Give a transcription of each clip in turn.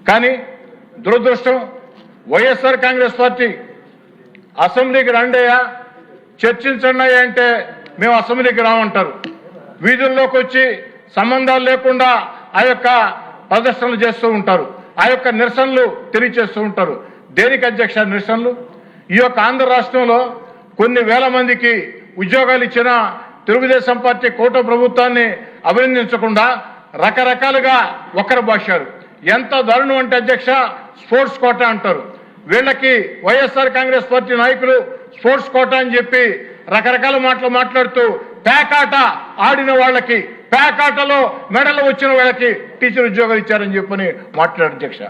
కానీ దురదృష్టం వైఎస్ఆర్ కాంగ్రెస్ పార్టీ అసెంబ్లీకి రండయ్యా చర్చించండి అంటే మేము అసెంబ్లీకి రామంటారు. వీధుల్లోకి వచ్చి సంబంధాలు లేకుండా ఆ యొక్క ప్రదర్శనలు చేస్తూ ఉంటారు, ఆ యొక్క నిరసనలు తెలియచేస్తూ ఉంటారు. దేనికి అధ్యక్ష నిరసనలు? ఈ యొక్క ఆంధ్ర రాష్ట్రంలో కొన్ని వేల మందికి ఉద్యోగాలు ఇచ్చిన తెలుగుదేశం పార్టీ కూటమి ప్రభుత్వాన్ని అభినందించకుండా రకరకాలుగా ఒకరు భాషారు. ఎంత దారుణం అంటే అధ్యక్ష, స్పోర్ట్స్ కోటా అంటారు. వీళ్ళకి వైఎస్ఆర్ కాంగ్రెస్ పార్టీ నాయకులు స్పోర్ట్స్ కోటా అని చెప్పి రకరకాల మాటలు మాట్లాడుతూ పేకాట ఆడిన వాళ్ళకి, పేకాటలో మెడలు వచ్చిన వాళ్ళకి టీచర్ ఉద్యోగాలు ఇచ్చారని చెప్పని మాట్లాడారు అధ్యక్ష.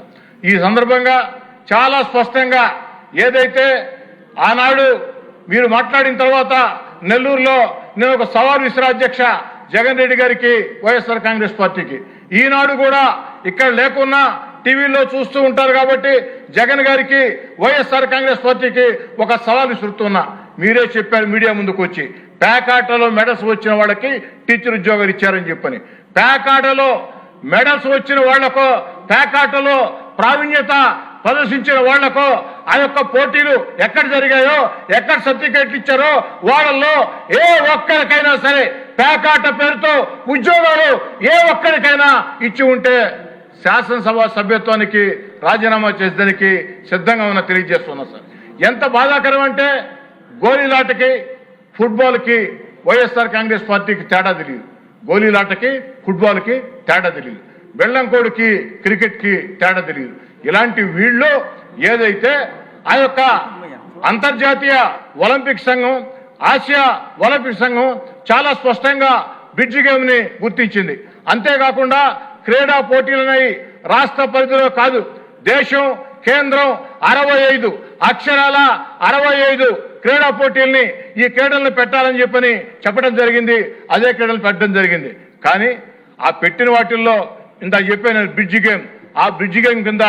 ఈ సందర్భంగా చాలా స్పష్టంగా ఏదైతే ఆనాడు మీరు మాట్లాడిన తర్వాత నెల్లూరులో నేను ఒక సవాల్ విసిరా అధ్యక్ష జగన్ రెడ్డి గారికి, వైఎస్ఆర్ కాంగ్రెస్ పార్టీకి. ఈనాడు కూడా ఇక్కడ లేకున్నా టీవీలో చూస్తూ ఉంటారు కాబట్టి జగన్ గారికి, వైఎస్ఆర్ కాంగ్రెస్ పార్టీకి ఒక సవాల్ విసురుతున్నా. మీరే చెప్పారు మీడియా ముందుకు వచ్చి, పేకాటలో మెడల్స్ వచ్చిన వాళ్ళకి టీచర్ ఉద్యోగాలు ఇచ్చారని చెప్పని. పేకాటలో మెడల్స్ వచ్చిన వాళ్లకు, పేకాటలో ప్రావీణ్యత ప్రదర్శించిన వాళ్లకు ఆ యొక్క పోటీలు ఎక్కడ జరిగాయో, ఎక్కడ సర్టిఫికేట్లు ఇచ్చారో వాళ్ళల్లో ఏ ఒక్కరికైనా సరే పేకాట పేరుతో ఉద్యోగాలు ఏ ఒక్కరికైనా ఇచ్చి ఉంటే శాసనసభ సభ్యత్వానికి రాజీనామా చేసేదానికి సిద్ధంగా ఉన్న తెలియజేస్తున్నా సార్. ఎంత బాధాకరం అంటే గోళీలాటకి ఫుట్బాల్కి వైఎస్ఆర్ కాంగ్రెస్ పార్టీకి తేడా తెలియదు, గోళీలాటకి ఫుట్బాల్కి తేడా తెలియదు, బెల్లంకోడికి క్రికెట్కి తేడా తెలియదు. ఇలాంటి వీళ్ళు ఏదైతే ఆ యొక్క అంతర్జాతీయ ఒలింపిక్ సంఘం, ఆసియా ఒలింపిక్ సంఘం చాలా స్పష్టంగా బ్రిడ్జ్ గేమ్ ని గుర్తించింది. అంతేకాకుండా క్రీడా పోటీలున్నాయి, రాష్ట్ర పరిధిలో కాదు, దేశం కేంద్రం 65 అక్షరాల 65 క్రీడా పోటీల్ని ఈ క్రీడలను పెట్టాలని చెప్పని చెప్పడం జరిగింది. అదే క్రీడలు పెట్టడం జరిగింది. కానీ ఆ పెట్టిన వాటిల్లో ఇంత చెప్పాను బ్రిడ్జ్ గేమ్, ఆ బ్రిడ్జ్ గేమ్ కింద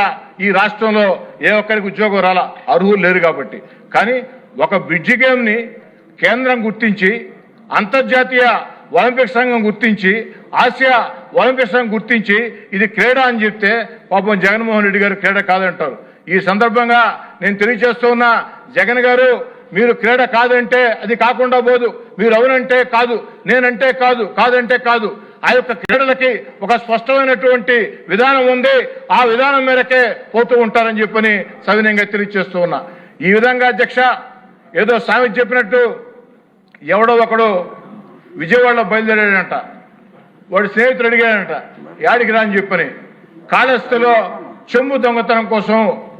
ఈ రాష్ట్రంలో ఏ ఒక్కరికి ఉద్యోగం రాలా, అర్హులు లేరు కాబట్టి. కానీ ఒక బ్రిడ్జ్ గేమ్ ని కేంద్రం గుర్తించి, అంతర్జాతీయ ఒలింపిక్ సంఘం గుర్తించి, ఆసియా ఒలింపిక్ సంఘం గుర్తించి ఇది క్రీడ అని చెప్తే పాపం జగన్మోహన్ రెడ్డి గారు క్రీడ కాదంటారు. ఈ సందర్భంగా నేను తెలియజేస్తూ ఉన్నా, జగన్ గారు మీరు క్రీడ కాదంటే అది కాకుండా పోదు, మీరు అవునంటే కాదు, నేనంటే కాదు, కాదంటే కాదు. ఆ యొక్క క్రీడలకి ఒక స్పష్టమైనటువంటి విధానం ఉంది, ఆ విధానం మేరకే పోతూ ఉంటారని చెప్పని సవినయంగా తెలియజేస్తూ ఉన్నా. ఈ విధంగా అధ్యక్ష ఏదో సామెత చెప్పినట్టు ఎవడో ఒకడు విజయవాడలో బయలుదేరాడంట, వాడు స్నేహితుడు అడిగాడంట యాడికి రా అని చెప్పని. కాళహస్తిలో చెంబు దొంగతనం కోసం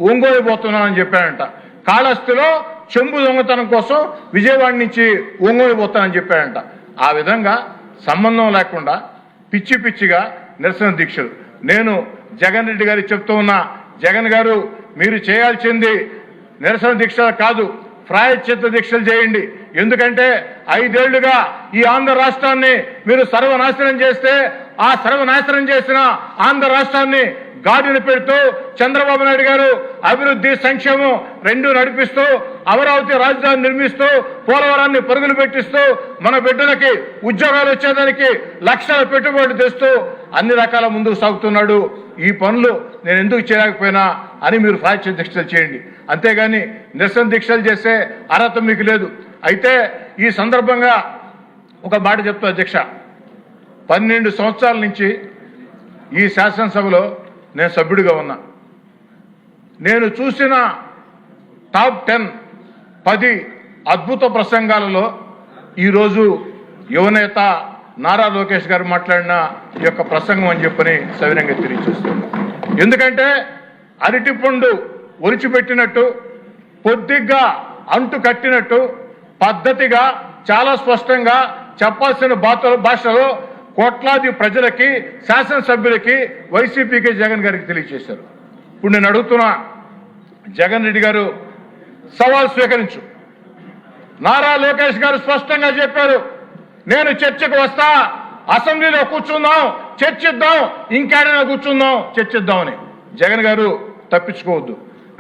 ఒంగోలు పోతున్నానని చెప్పాడంట. కాళహస్తిలో చెంబు దొంగతనం కోసం విజయవాడ నుంచి ఒంగోలు పోతానని చెప్పాడంట. ఆ విధంగా సంబంధం లేకుండా పిచ్చి పిచ్చిగా నిరసన దీక్షలు. నేను జగన్ రెడ్డి గారికి చెప్తూ ఉన్నా, జగన్ గారు మీరు చేయాల్సింది నిరసన దీక్షలు కాదు, ప్రాయశ్చిత్త దీక్షలు చేయండి. ఎందుకంటే 5 ఏళ్లుగా ఈ ఆంధ్ర రాష్ట్రాన్ని మీరు సర్వనాశనం చేస్తే, ఆ సర్వనాశనం చేసిన ఆంధ్ర రాష్ట్రాన్ని గాడిన పెడుతూ చంద్రబాబు నాయుడు గారు అభివృద్ధి సంక్షేమం రెండు నడిపిస్తూ, అమరావతి రాజధాని నిర్మిస్తూ, పోలవరాన్ని పరుగులు పెట్టిస్తూ, మన బిడ్డలకి ఉద్యోగాలు వచ్చేదానికి లక్షల పెట్టుబడులు తెస్తూ అన్ని రకాల ముందుకు సాగుతున్నాడు. ఈ పనులు నేను ఎందుకు చేయలేకపోయినా అని మీరు ప్రాయశ్చిత్త దీక్షలు చేయండి, అంతేగాని నిరసన దీక్షలు చేసే అర్హత మీకు లేదు. అయితే ఈ సందర్భంగా ఒక మాట చెప్తా అధ్యక్ష, 12 సంవత్సరాల నుంచి ఈ శాసనసభలో నేను సభ్యుడిగా ఉన్నా. నేను చూసిన టాప్ 10 అద్భుత ప్రసంగాలలో ఈరోజు యువనేత నారా లోకేష్ గారు మాట్లాడిన ఈ యొక్క ప్రసంగం అని చెప్పని సవినంగా తెలియజేస్తుంది. ఎందుకంటే అరటిపండు ఒలిచిపెట్టినట్టు, పొద్దిగ్గా అంటు కట్టినట్టు, పద్ధతిగా చాలా స్పష్టంగా చెప్పాల్సిన భాషలో కోట్లాది ప్రజలకి, శాసనసభ్యులకి, వైసీపీకి, జగన్ గారికి తెలియజేశారు. ఇప్పుడు నేను అడుగుతున్నా, జగన్ రెడ్డి గారు సవాల్ స్వీకరించు. నారా లోకేష్ గారు స్పష్టంగా చెప్పారు, నేను చర్చకు వస్తా, అసెంబ్లీలో కూర్చుందాం, చర్చిద్దాం, ఇంకేడైనా కూర్చుందాం, చర్చిద్దామని. జగన్ గారు తప్పించుకోవద్దు.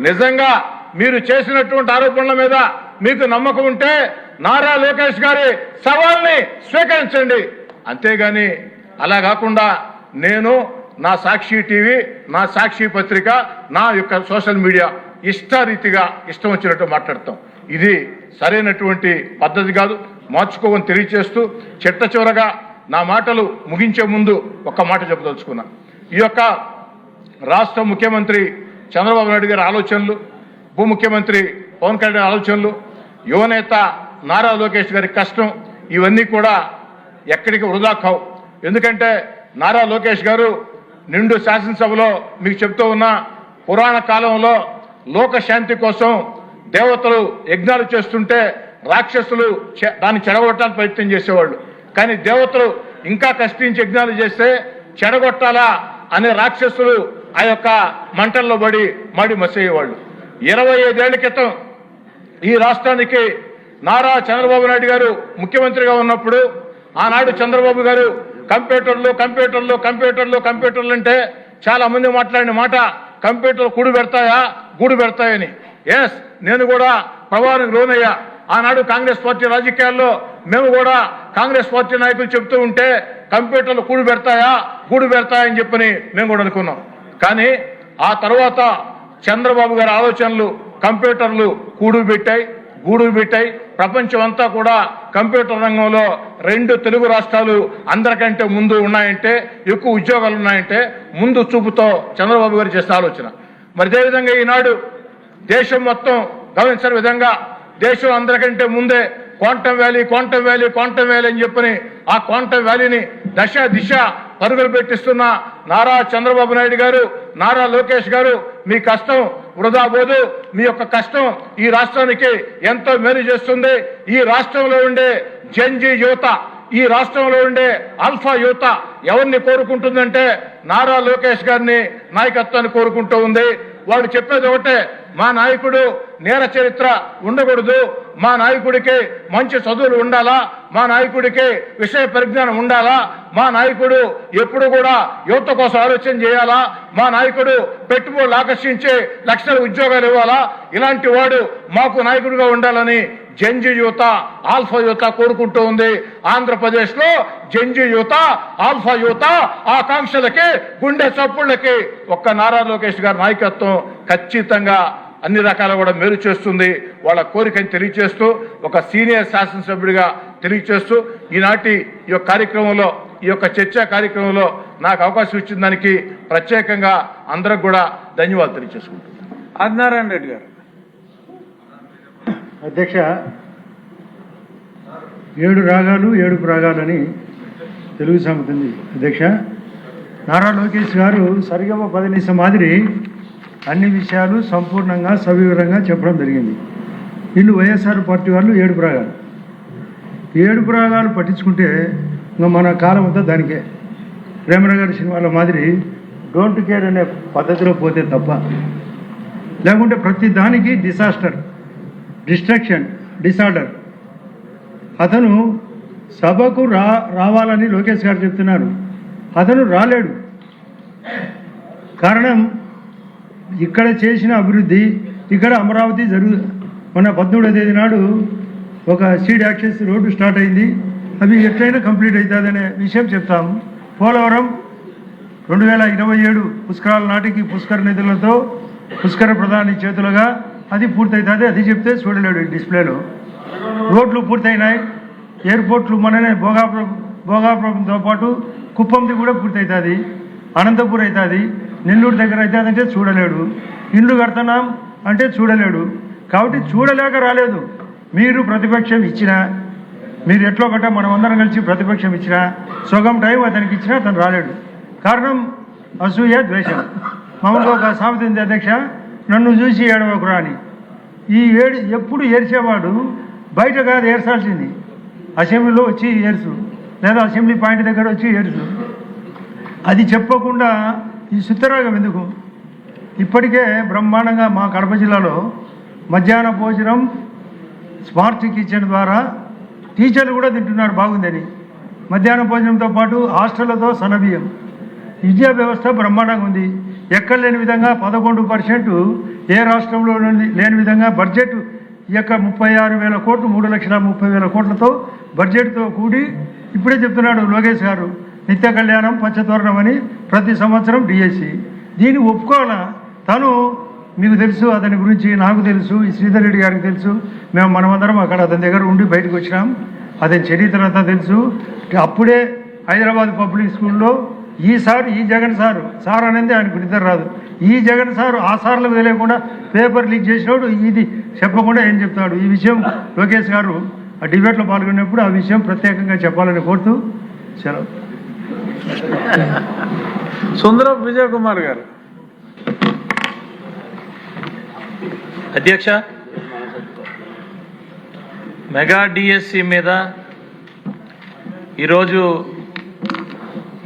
నిజంగా మీరు చేసినటువంటి ఆరోపణల మీద మీకు నమ్మకం ఉంటే నారా లోకేష్ గారి సవాల్ని స్వీకరించండి. అంతేగాని అలా కాకుండా నేను నా సాక్షి టీవీ, నా సాక్షి పత్రిక, నా యొక్క సోషల్ మీడియా ఇష్టారీతిగా ఇష్టం వచ్చినట్టు మాట్లాడతాం. ఇది సరైనటువంటి పద్ధతి కాదు, మార్చుకోవని తెలియచేస్తూ చిట్ట చివరగా నా మాటలు ముగించే ముందు ఒక్క మాట చెప్పదలుచుకున్నా. ఈ యొక్క రాష్ట్ర ముఖ్యమంత్రి చంద్రబాబు నాయుడు గారి ఆలోచనలు, ఉప ముఖ్యమంత్రి పవన్ కళ్యాణ్ ఆలోచనలు, యువనేత నారా లోకేష్ గారి కష్టం, ఇవన్నీ కూడా ఎక్కడికి వృధా కావు. ఎందుకంటే నారా లోకేష్ గారు నిండు శాసనసభలో మీకు చెప్తూ ఉన్న పురాణ కాలంలో లోక శాంతి కోసం దేవతలు యజ్ఞాలు చేస్తుంటే రాక్షసులు దాన్ని చెడగొట్టడానికి ప్రయత్నం చేసేవాళ్ళు. కానీ దేవతలు ఇంకా కష్టించి యజ్ఞాలు చేస్తే చెడగొట్టాలా అనే రాక్షసులు ఆ యొక్క మంటల్లో మడి మసేయేవాళ్ళు. 25 ఏళ్ల క్రితం ఈ రాష్ట్రానికి నారా చంద్రబాబు నాయుడు గారు ముఖ్యమంత్రిగా ఉన్నప్పుడు ఆనాడు చంద్రబాబు గారు కంప్యూటర్లు అంటే చాలా మంది మాట్లాడిన మాట కంప్యూటర్లు గూడు పెడతాయని. ఎస్, నేను కూడా ప్రభావానికి లోనయ్యా. ఆనాడు కాంగ్రెస్ పార్టీ రాజకీయాల్లో మేము కూడా కాంగ్రెస్ పార్టీ నాయకులు చెప్తూ ఉంటే కంప్యూటర్లు గూడు పెడతాయని చెప్పని మేము కూడా అనుకున్నాం. కానీ ఆ తర్వాత చంద్రబాబు గారి ఆలోచనలు కంప్యూటర్లు గూడు పెట్టాయి. ప్రపంచం అంతా కూడా కంప్యూటర్ రంగంలో 2 తెలుగు రాష్ట్రాలు అందరికంటే ముందు ఉన్నాయంటే, ఎక్కువ ఉద్యోగాలు ఉన్నాయంటే ముందు చూపుతో చంద్రబాబు గారు చేసిన ఆలోచన. మరి అదేవిధంగా ఈనాడు దేశం మొత్తం గమనించిన విధంగా దేశం అందరికంటే ముందే క్వాంటమ్ వ్యాలీ అని చెప్పని ఆ క్వాంటమ్ వ్యాలీని దిశ పరుగులు పెట్టిస్తున్న నారా చంద్రబాబు నాయుడు గారు, నారా లోకేష్ గారు, మీ కష్టం వృధా పోదు. మీ యొక్క కష్టం ఈ రాష్ట్రానికి ఎంతో మేలు చేస్తుంది. ఈ రాష్ట్రంలో ఉండే జంజీ యువత, ఈ రాష్ట్రంలో ఉండే ఆల్ఫా యువత ఎవరిని కోరుకుంటుందంటే నారా లోకేష్ గారిని నాయకత్వాన్ని కోరుకుంటూ ఉంది. వాడు చెప్పేది ఒకటే, మా నాయకుడు నేర చరిత్ర ఉండకూడదు, మా నాయకుడికి మంచి చదువులు ఉండాలా, మా నాయకుడికి విషయ పరిజ్ఞానం ఉండాలా, మా నాయకుడు ఎప్పుడు కూడా యువత కోసం ఆలోచన చేయాలా, మా నాయకుడు పెట్టుబడులు ఆకర్షించి లక్షల ఉద్యోగాలు ఇవ్వాలా, ఇలాంటి వాడు మాకు నాయకుడిగా ఉండాలని జంజీ యువత, ఆల్ఫా యువత కోరుకుంటూ ఉంది. ఆంధ్రప్రదేశ్ లో జంజీ యువత, ఆల్ఫా యువత ఆకాంక్షలకి, గుండె చప్పుళ్ళకి ఒక్క నారా లోకేష్ గారి నాయకత్వం ఖచ్చితంగా అన్ని రకాల కూడా మేలు చేస్తుంది. వాళ్ళ కోరికని తెలియజేస్తూ ఒక సీనియర్ శాసనసభ్యుడిగా తెలియజేస్తూ ఈనాటి ఈ యొక్క కార్యక్రమంలో, ఈ యొక్క చర్చా కార్యక్రమంలో నాకు అవకాశం ఇచ్చిన దానికి ప్రత్యేకంగా అందరికి కూడా ధన్యవాదాలు తెలియజేసుకుంటున్నాను. ఆదినారాయణ రెడ్డి గారు. అధ్యక్ష, 7 రాగాలు 7 రాగాలని తెలుగు సామెత ఉంది. అధ్యక్ష, నారా లోకేష్ గారు సరిగమ పదనిస మాదిరి అన్ని విషయాలు సంపూర్ణంగా సవివరంగా చెప్పడం జరిగింది. వీళ్ళు వైఎస్ఆర్ పార్టీ వాళ్ళు 7 రాగాలు 7 రాగాలు పట్టించుకుంటే ఇంకా మన కాలం అంతా దానికే. ప్రేమరావు గారి సినిమాల మాదిరి డోంట్ కేర్ అనే పద్ధతిలో పోతే తప్ప, లేకుంటే ప్రతి దానికి డిసార్డర్. అతను సభకు రావాలని లోకేష్ గారు చెప్తున్నారు. అతను రాలేడు. కారణం ఇక్కడ చేసిన అభివృద్ధి, ఇక్కడ అమరావతి మన 17వ తేదీ నాడు ఒక సీడ్ యాక్సెస్ రోడ్డు స్టార్ట్ అయింది. అవి ఎట్లయినా కంప్లీట్ అవుతుందనే విషయం చెప్తాము. పోలవరం 2027 పుష్కరాల నాటికి పుష్కర నిధులతో పుష్కర ప్రధాని చేతులుగా అది పూర్తవుతుంది. అది చెప్తే చూడలేడు డిస్ప్లేలో. రోడ్లు పూర్తయినాయి. ఎయిర్పోర్ట్లు మననే భోగాపురంతో పాటు కుప్పంది కూడా పూర్తవుతుంది. అనంతపూర్ అవుతుంది. నెల్లూరు దగ్గర అవుతుందంటే చూడలేడు. ఇండ్లు కడుతున్నాం అంటే చూడలేడు. కాబట్టి చూడలేక రాలేదు. మీరు ప్రతిపక్షం ఇచ్చినా, మీరు ఎట్లో ఒకట మనమందరం కలిసి ప్రతిపక్షం ఇచ్చినా, సగం టైం అతనికి ఇచ్చినా అతను రాలేడు. కారణం అసూయ, ద్వేషం. మామూలుగా ఒక సామెత ఉంది అధ్యక్ష, నన్ను చూసి ఏడవకురా అని. ఈ ఎప్పుడు ఏడ్చేవాడు బయట కాదు ఏడ్చాల్సింది, అసెంబ్లీలో వచ్చి ఏడ్చు, లేదా అసెంబ్లీ పాయింట్ దగ్గర వచ్చి ఏడ్చు. అది చెప్పకుండా ఈ సుత్తరాగం ఎందుకు? ఇప్పటికే బ్రహ్మాండంగా మా కడప జిల్లాలో మధ్యాహ్న భోజనం స్మార్ట్ కిచెన్ ద్వారా టీచర్లు కూడా తింటున్నారు బాగుందని. మధ్యాహ్న భోజనంతో పాటు హాస్టళ్లతో సన్నబియ్యం. విద్యా వ్యవస్థ బ్రహ్మాండంగా ఉంది. ఎక్కడ లేని విధంగా 11% ఏ రాష్ట్రంలో లేని విధంగా బడ్జెట్ ఈ యొక్క 36,000 కోట్లు 3,30,000 కోట్లతో బడ్జెట్తో కూడి ఇప్పుడే చెప్తున్నాడు లోకేష్ గారు నిత్య కళ్యాణం పచ్చతోరణం అని ప్రతి సంవత్సరం డిఎస్సి. దీన్ని ఒప్పుకోవాలా? తను మీకు తెలుసు, అతని గురించి నాకు తెలుసు, ఈ శ్రీధర్ రెడ్డి గారికి తెలుసు. మనమందరం అక్కడ అతని దగ్గర ఉండి బయటకు వచ్చినాం. అతని చరిత్ర అంతా తెలుసు. అప్పుడే హైదరాబాద్ పబ్లిక్ స్కూల్లో ఈ జగన్ సార్ అనేది ఆయనకు నిద్ర రాదు. ఈ జగన్ సారు ఆ సార్లకు తెలియకుండా పేపర్ లీక్ చేసినప్పుడు ఇది చెప్పకుండా ఏం చెప్తాడు. ఈ విషయం లోకేష్ గారు ఆ డిబేట్లో పాల్గొన్నప్పుడు ఆ విషయం ప్రత్యేకంగా చెప్పాలని కోరుతూ సెలవు. సుందరం విజయ్ కుమార్ గారు. అధ్యక్ష, మెగా డిఎస్సి మీద ఈరోజు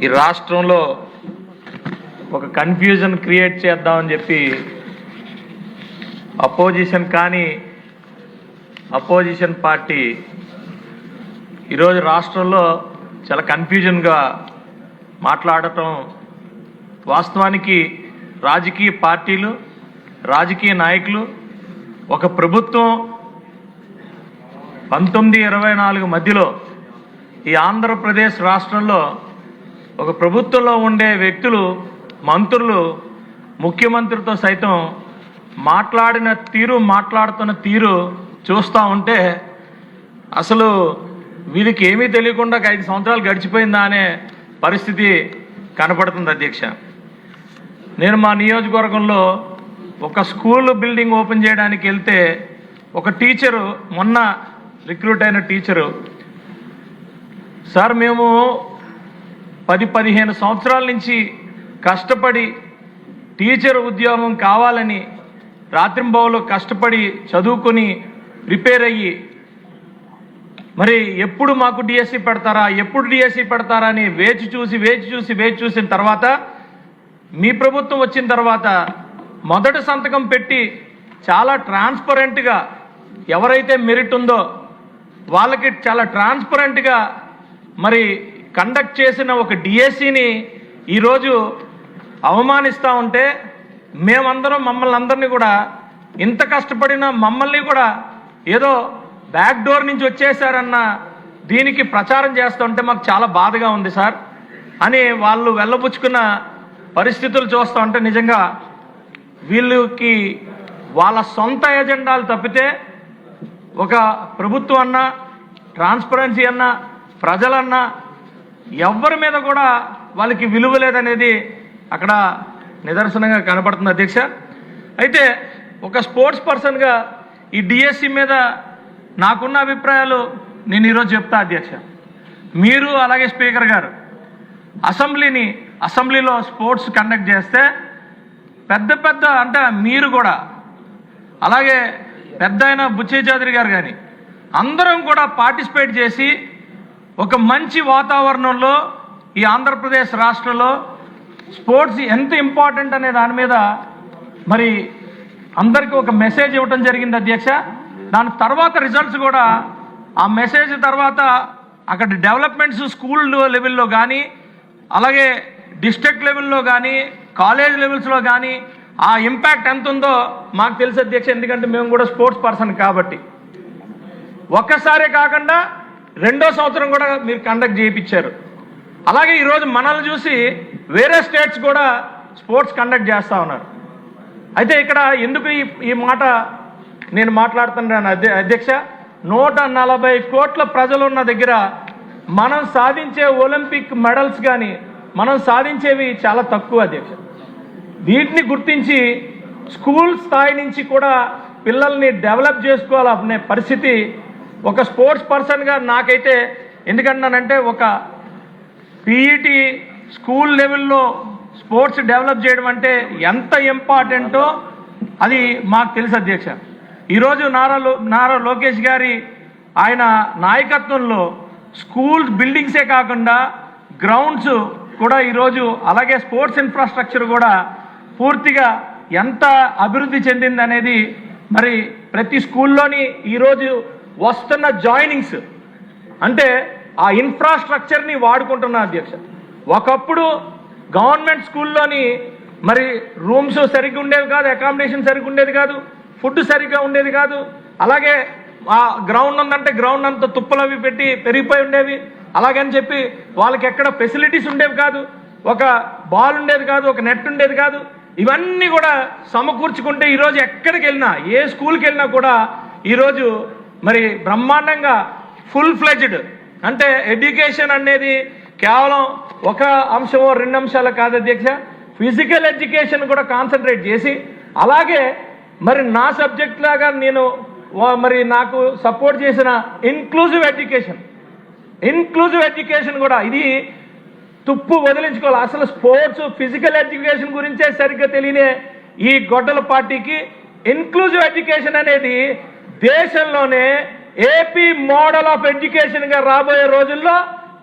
ఈ రాష్ట్రంలో ఒక కన్ఫ్యూజన్ క్రియేట్ చేద్దామని చెప్పి అపోజిషన్ పార్టీ ఈరోజు రాష్ట్రంలో చాలా కన్ఫ్యూజన్గా మాట్లాడటం, వాస్తవానికి రాజకీయ పార్టీలు, రాజకీయ నాయకులు, ఒక ప్రభుత్వం 1924 మధ్యలో ఈ ఆంధ్రప్రదేశ్ రాష్ట్రంలో ఒక ప్రభుత్వంలో ఉండే వ్యక్తులు, మంత్రులు, ముఖ్యమంత్రితో సైతం మాట్లాడుతున్న తీరు చూస్తూ ఉంటే అసలు వీరికి ఏమీ తెలియకుండా 5 సంవత్సరాలు గడిచిపోయిందా అనే పరిస్థితి కనపడుతుంది. అధ్యక్ష, నేను మా నియోజకవర్గంలో ఒక స్కూల్ బిల్డింగ్ ఓపెన్ చేయడానికి వెళ్తే ఒక టీచరు, మొన్న రిక్రూట్ అయిన టీచరు, సార్ మేము 10-15 సంవత్సరాల నుంచి కష్టపడి టీచర్ ఉద్యోగం కావాలని రాత్రింబవళ్ళు కష్టపడి చదువుకొని ప్రిపేర్ అయ్యి మరి ఎప్పుడు మాకు డిఎస్సి పెడతారా అని వేచి చూసిన తర్వాత మీ ప్రభుత్వం వచ్చిన తర్వాత మొదటి సంతకం పెట్టి చాలా ట్రాన్స్పరెంట్గా ఎవరైతే మెరిట్ ఉందో వాళ్ళకి చాలా ట్రాన్స్పరెంట్గా మరి కండక్ట్ చేసిన ఒక డిఎస్సిని ఈరోజు అవమానిస్తూ ఉంటే మమ్మల్ని అందరినీ కూడా ఇంత కష్టపడిన మమ్మల్ని కూడా ఏదో బ్యాక్ డోర్ నుంచి వచ్చేసారన్న దీనికి ప్రచారం చేస్తూ ఉంటే మాకు చాలా బాధగా ఉంది సార్ అని వాళ్ళు వెళ్ళబుచ్చుకున్న పరిస్థితులు చూస్తూ ఉంటే నిజంగా వీళ్ళకి వాళ్ళ సొంత ఎజెండాలు తప్పితే ఒక ప్రభుత్వం అన్నా, ట్రాన్స్పరెన్సీ అన్నా, ప్రజలన్నా ఎవరి మీద కూడా వాళ్ళకి విలువ లేదనేది అక్కడ నిదర్శనంగా కనపడుతుంది. అధ్యక్ష, అయితే ఒక స్పోర్ట్స్ పర్సన్గా ఈ డిఎస్సి మీద నాకున్న అభిప్రాయాలు నేను ఈరోజు చెప్తా. అధ్యక్ష, మీరు అలాగే స్పీకర్ గారు అసెంబ్లీలో స్పోర్ట్స్ కండక్ట్ చేస్తే పెద్ద అంటే మీరు కూడా అలాగే పెద్ద అయిన బుచ్చయ్య చౌదరి గారు కానీ అందరం కూడా పార్టిసిపేట్ చేసి ఒక మంచి వాతావరణంలో ఈ ఆంధ్రప్రదేశ్ రాష్ట్రంలో స్పోర్ట్స్ ఎంత ఇంపార్టెంట్ అనే దాని మీద మరి అందరికీ ఒక మెసేజ్ ఇవ్వటం జరిగింది. అధ్యక్ష, దాని తర్వాత రిజల్ట్స్ కూడా ఆ మెసేజ్ తర్వాత అక్కడ డెవలప్మెంట్స్ స్కూల్ లెవెల్లో కానీ అలాగే డిస్ట్రిక్ట్ లెవెల్లో కానీ కాలేజ్ లెవెల్స్లో కానీ ఆ ఇంపాక్ట్ ఎంత ఉందో మాకు తెలుసు. అధ్యక్ష, ఎందుకంటే మేము కూడా స్పోర్ట్స్ పర్సన్ కాబట్టి ఒక్కసారే కాకుండా 2వ సంవత్సరం కూడా మీరు కండక్ట్ చేయించారు. అలాగే ఈరోజు మనల్ని చూసి వేరే స్టేట్స్ కూడా స్పోర్ట్స్ కండక్ట్ చేస్తూ ఉన్నారు. అయితే ఇక్కడ ఎందుకు ఈ మాట నేను మాట్లాడుతున్నాను అధ్యక్ష, 140 కోట్ల ప్రజలున్న దగ్గర మనం సాధించే ఒలింపిక్ మెడల్స్ కానీ మనం సాధించేవి చాలా తక్కువ. అధ్యక్ష, వీటిని గుర్తించి స్కూల్ స్థాయి నుంచి కూడా పిల్లల్ని డెవలప్ చేసుకోవాలనే పరిస్థితి ఒక స్పోర్ట్స్ పర్సన్గా నాకైతే, ఎందుకంటానంటే ఒక పీఈటీ స్కూల్ లెవెల్లో స్పోర్ట్స్ డెవలప్ చేయడం అంటే ఎంత ఇంపార్టెంటో అది మాకు తెలుసు. అధ్యక్ష, ఈరోజు నారా లోకేష్ గారి ఆయన నాయకత్వంలో స్కూల్ బిల్డింగ్సే కాకుండా గ్రౌండ్స్ కూడా ఈరోజు అలాగే స్పోర్ట్స్ ఇన్ఫ్రాస్ట్రక్చర్ కూడా పూర్తిగా ఎంత అభివృద్ధి చెందింది అనేది మరి ప్రతి స్కూల్లోని ఈరోజు వస్తున్న జాయినింగ్స్ అంటే ఆ ఇన్ఫ్రాస్ట్రక్చర్ని వాడుకుంటున్నా. అధ్యక్ష, ఒకప్పుడు గవర్నమెంట్ స్కూల్లోని మరి రూమ్స్ సరిగ్గా ఉండేవి కాదు, అకామిడేషన్ సరిగ్గా ఉండేది కాదు, ఫుడ్ సరిగ్గా ఉండేది కాదు, అలాగే ఆ గ్రౌండ్ ఉందంటే గ్రౌండ్ అంతా తుప్పలు అవి పెట్టి పెరిగిపోయి ఉండేవి. అలాగని చెప్పి వాళ్ళకి ఎక్కడ ఫెసిలిటీస్ ఉండేవి కాదు, ఒక బాల్ ఉండేది కాదు, ఒక నెట్ ఉండేది కాదు. ఇవన్నీ కూడా సమకూర్చుకుంటే ఈరోజు ఎక్కడికి వెళ్ళినా, ఏ స్కూల్కి వెళ్ళినా కూడా ఈరోజు మరి బ్రహ్మాండంగా ఫుల్ ఫ్లెడ్జ్డ్, అంటే ఎడ్యుకేషన్ అనేది కేవలం ఒక అంశమో 2 అంశాలు కాదు అధ్యక్ష, ఫిజికల్ ఎడ్యుకేషన్ కూడా కాన్సన్ట్రేట్ చేసి, అలాగే మరి నా సబ్జెక్ట్ లాగా నేను మరి నాకు సపోర్ట్ చేసిన ఇన్క్లూజివ్ ఎడ్యుకేషన్ కూడా ఇది తుప్పు వదిలించుకోవాలి. అసలు స్పోర్ట్స్ ఫిజికల్ ఎడ్యుకేషన్ గురించే సరిగ్గా తెలియనే ఈ గొడ్డల పార్టీకి ఇన్క్లూజివ్ ఎడ్యుకేషన్ అనేది దేశంలోనే ఏపీ మోడల్ ఆఫ్ ఎడ్యుకేషన్గా రాబోయే రోజుల్లో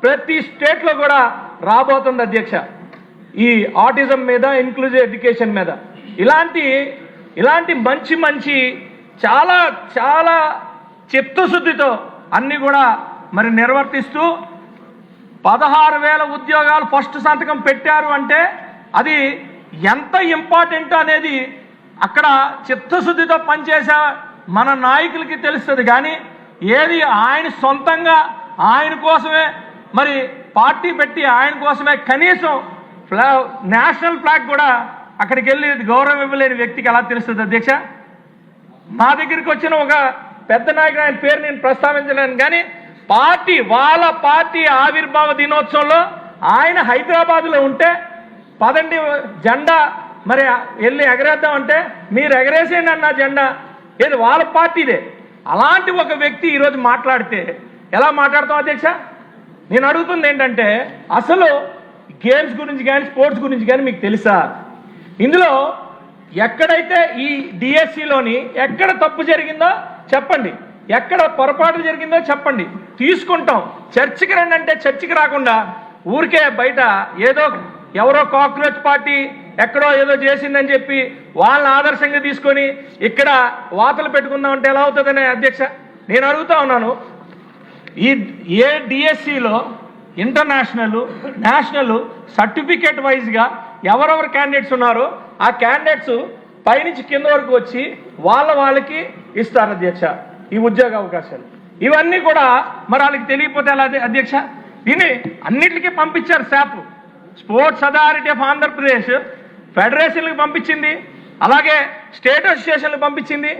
ప్రతి స్టేట్లో కూడా రాబోతుంది అధ్యక్ష. ఈ ఆటిజం మీద, ఇన్క్లూజివ్ ఎడ్యుకేషన్ మీద ఇలాంటి మంచి చాలా చాలా చిత్తశుద్ధితో అన్ని కూడా మరి నిర్వర్తిస్తూ 16,000 ఉద్యోగాలు ఫస్ట్ సంతకం పెట్టారు అంటే అది ఎంత ఇంపార్టెంట్ అనేది అక్కడ చిత్తశుద్ధితో పనిచేసే మన నాయకులకి తెలుస్తుంది. కానీ ఏది ఆయన సొంతంగా ఆయన కోసమే మరి పార్టీ పెట్టి ఆయన కోసమే కనీసం నేషనల్ ఫ్లాగ్ కూడా అక్కడికి వెళ్ళి గౌరవం ఇవ్వలేని వ్యక్తికి ఎలా తెలుస్తుంది అధ్యక్ష? మా దగ్గరికి వచ్చిన ఒక పెద్ద నాయకుడు, ఆయన పేరు నేను ప్రస్తావించలేను, కానీ వాళ్ళ పార్టీ ఆవిర్భావ దినోత్సవంలో ఆయన హైదరాబాద్లో ఉంటే పదండి జెండా మరి వెళ్ళి ఎగరేద్దామంటే మీరు ఎగరేసేయండి అన్న జెండా, ఏది వాళ్ళ పార్టీదే. అలాంటి ఒక వ్యక్తి ఈరోజు మాట్లాడితే ఎలా మాట్లాడతాం అధ్యక్ష? నేను అడుగుతుంది ఏంటంటే, అసలు గేమ్స్ గురించి కానీ స్పోర్ట్స్ గురించి కానీ మీకు తెలుసా? ఇందులో ఎక్కడైతే ఈ డిఎస్సిలోని ఎక్కడ తప్పు జరిగిందో చెప్పండి, ఎక్కడ పొరపాటు జరిగిందో చెప్పండి, తీసుకుంటాం. చర్చికి రండి అంటే చర్చికి రాకుండా ఊరికే బయట ఏదో ఎవరో కాక్రోచ్ పార్టీ ఎక్కడో ఏదో చేసిందని చెప్పి వాళ్ళని ఆదర్శంగా తీసుకొని ఇక్కడ వాతలు పెట్టుకుందాం అంటే ఎలా అవుతుందనే అధ్యక్ష నేను అడుగుతా ఉన్నాను. ఏ డిఎస్సిలో ఇంటర్నేషనల్, నేషనల్ సర్టిఫికేట్ వైజ్గా ఎవరెవరు క్యాండిడేట్స్ ఉన్నారో ఆ క్యాండిడేట్స్ పైనుంచి కింద వరకు వచ్చి వాళ్ళకి ఇస్తారు అధ్యక్ష ఈ ఉద్యోగ అవకాశాలు. ఇవన్నీ కూడా మరి వాళ్ళకి తెలియకపోతే ఎలా అధ్యక్ష? దీన్ని అన్నిటికీ పంపించారు. SAAP sports authority of Andhra Pradesh ఫెడరేషన్లకు పంపించింది, అలాగే స్టేట్ అసోసియేషన్లకు పంపించింది.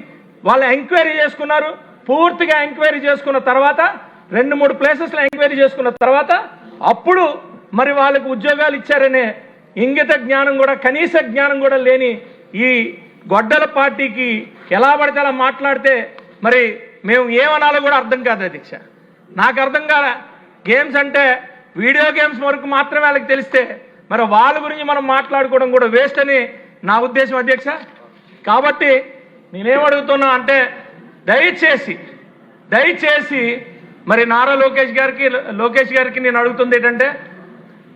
వాళ్ళు ఎంక్వైరీ చేసుకున్నారు. పూర్తిగా ఎంక్వైరీ చేసుకున్న తర్వాత 2-3 ప్లేసెస్లో ఎంక్వైరీ చేసుకున్న తర్వాత అప్పుడు మరి వాళ్ళకు ఉద్యోగాలు ఇచ్చారనే ఇంగిత జ్ఞానం కూడా, కనీస జ్ఞానం కూడా లేని ఈ గొడ్డల పార్టీకి ఎలా పడితే అలా మాట్లాడితే మరి మేము ఏమనాలో కూడా అర్థం కాదు అధ్యక్ష. నాకు అర్థం కాలే. గేమ్స్ అంటే వీడియో గేమ్స్ వరకు మాత్రమే వాళ్ళకి తెలిస్తే మరి వాళ్ళ గురించి మనం మాట్లాడుకోవడం కూడా వేస్ట్ అని నా ఉద్దేశం అధ్యక్ష. కాబట్టి నేనేమడుగుతున్నా అంటే దయచేసి మరి నారా లోకేష్ గారికి నేను అడుగుతుంది ఏంటంటే,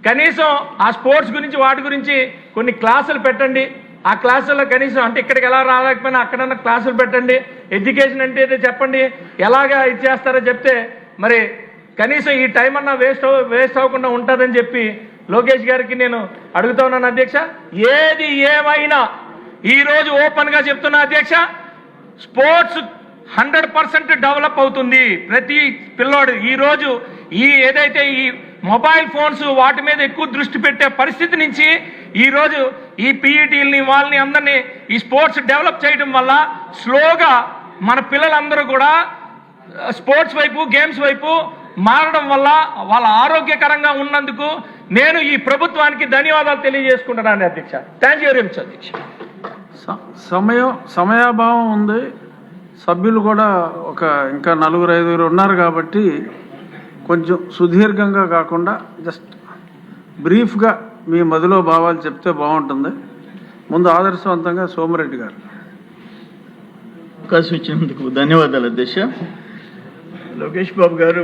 కనీసం ఆ స్పోర్ట్స్ గురించి వాటి గురించి కొన్ని క్లాసులు పెట్టండి. ఆ క్లాసుల్లో కనీసం అంటే ఇక్కడికి ఎలా రాలేకపోయినా అక్కడన్నా క్లాసులు పెట్టండి. ఎడ్యుకేషన్ అంటే చెప్పండి, ఎలాగా ఇది చేస్తారో చెప్తే మరి కనీసం ఈ టైం అన్నా వేస్ట్ అవ్వకుండా ఉంటుందని చెప్పి లోకేష్ గారికి నేను అడుగుతా ఉన్నాను అధ్యక్ష. ఏది ఏమైనా ఈరోజు ఓపెన్గా చెప్తున్నా అధ్యక్ష, స్పోర్ట్స్ 100% డెవలప్ అవుతుంది. ప్రతి పిల్లోడు ఈరోజు ఏదైతే ఈ మొబైల్ ఫోన్స్ వాటి మీద ఎక్కువ దృష్టి పెట్టే పరిస్థితి నుంచి ఈరోజు ఈ పీఈటీలని వాళ్ళని అందరినీ ఈ స్పోర్ట్స్ డెవలప్ చేయడం వల్ల స్లోగా మన పిల్లలందరూ కూడా స్పోర్ట్స్ వైపు, గేమ్స్ వైపు మారడం వల్ల వాళ్ళ ఆరోగ్యకరంగా ఉన్నందుకు నేను ఈ ప్రభుత్వానికి ధన్యవాదాలు తెలియజేసుకుంటున్నాను అధ్యక్ష. థ్యాంక్ యూ వెరీ మచ్ అధ్యక్ష. సమయాభావం ఉంది. సభ్యులు కూడా ఇంకా 4-5 ఉన్నారు కాబట్టి కొంచెం సుదీర్ఘంగా కాకుండా జస్ట్ బ్రీఫ్గా మీ మదిలో భావాలు చెప్తే బాగుంటుంది. ముందు ఆదర్శవంతంగా సోమిరెడ్డి గారు. అవకాశం ఇచ్చినందుకు ధన్యవాదాలు అధ్యక్ష. లోకేష్ బాబు గారు